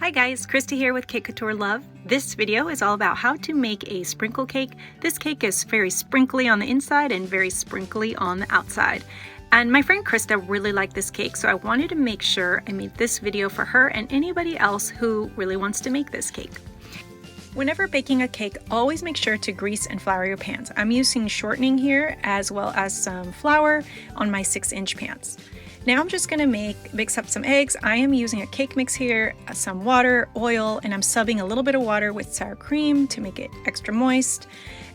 Hi guys, Krista here with Cake Couture Love. This video is all about how to make a sprinkle cake. This cake is very sprinkly on the inside and very sprinkly on the outside. And my friend Krista really liked this cake, so I wanted to make sure I made this video for her and anybody else who really wants to make this cake. Whenever baking a cake, always make sure to grease and flour your pans. I'm using shortening here as well as some flour on my 6-inch pans. Now I'm just gonna mix up some eggs. I am using a cake mix here, some water, oil, and I'm subbing a little bit of water with sour cream to make it extra moist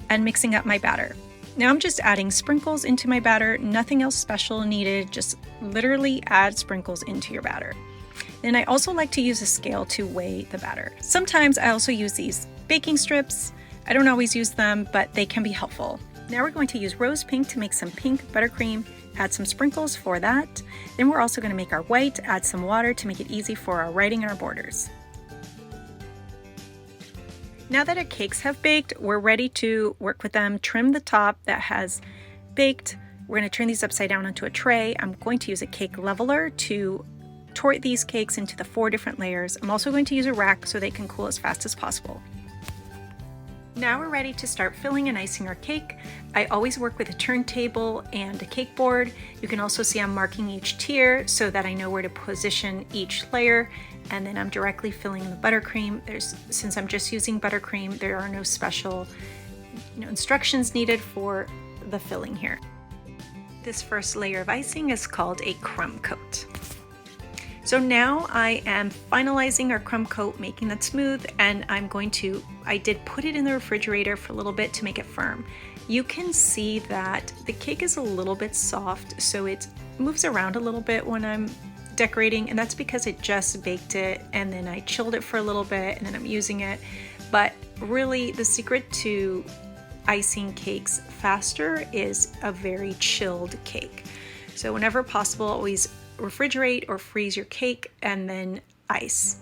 and mixing up my batter. Now I'm just adding sprinkles into my batter, nothing else special needed, just literally add sprinkles into your batter. Then I also like to use a scale to weigh the batter. Sometimes I also use these baking strips. I don't always use them, but they can be helpful. Now we're going to use rose pink to make some pink buttercream, add some sprinkles for that. Then we're also going to make our white, add some water to make it easy for our writing and our borders. Now that our cakes have baked, we're ready to work with them. Trim the top that has baked. We're going to turn these upside down onto a tray. I'm going to use a cake leveler to tort these cakes into the 4 different layers. I'm also going to use a rack so they can cool as fast as possible. Now we're ready to start filling and icing our cake. I always work with a turntable and a cake board. You can also see I'm marking each tier so that I know where to position each layer, and then I'm directly filling the buttercream. Since I'm just using buttercream, there are no special instructions needed for the filling here. This first layer of icing is called a crumb coat. So now I am finalizing our crumb coat, making that smooth, and I did put it in the refrigerator for a little bit to make it firm. You can see that the cake is a little bit soft, so it moves around a little bit when I'm decorating, and that's because it just baked it and then I chilled it for a little bit and then I'm using it. But really the secret to icing cakes faster is a very chilled cake. So whenever possible, always refrigerate or freeze your cake and then ice.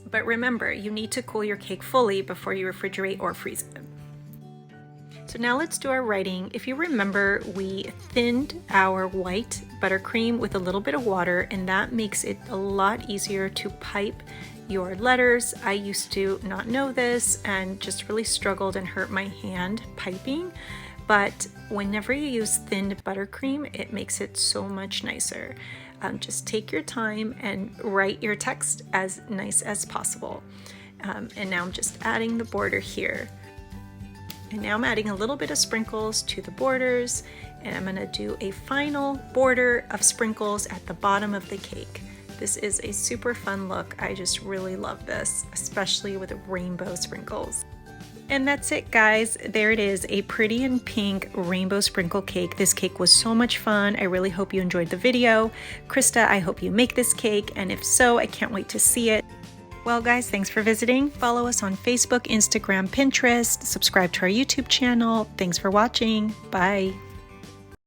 But remember, you need to cool your cake fully before you refrigerate or freeze it. So now let's do our writing. If you remember, we thinned our white buttercream with a little bit of water, and that makes it a lot easier to pipe your letters. I used to not know this and just really struggled and hurt my hand piping. But whenever you use thinned buttercream, it makes it so much nicer. Just take your time and write your text as nice as possible. And now I'm just adding the border here. And now I'm adding a little bit of sprinkles to the borders, and I'm gonna do a final border of sprinkles at the bottom of the cake. This is a super fun look. I just really love this, especially with rainbow sprinkles. And that's it, guys. There it is, a pretty and pink rainbow sprinkle cake. This cake was so much fun. I really hope you enjoyed the video. Krista, I hope you make this cake, and if so, I can't wait to see it. Well, guys, thanks for visiting. Follow us on Facebook, Instagram, Pinterest. Subscribe to our YouTube channel. Thanks for watching. Bye.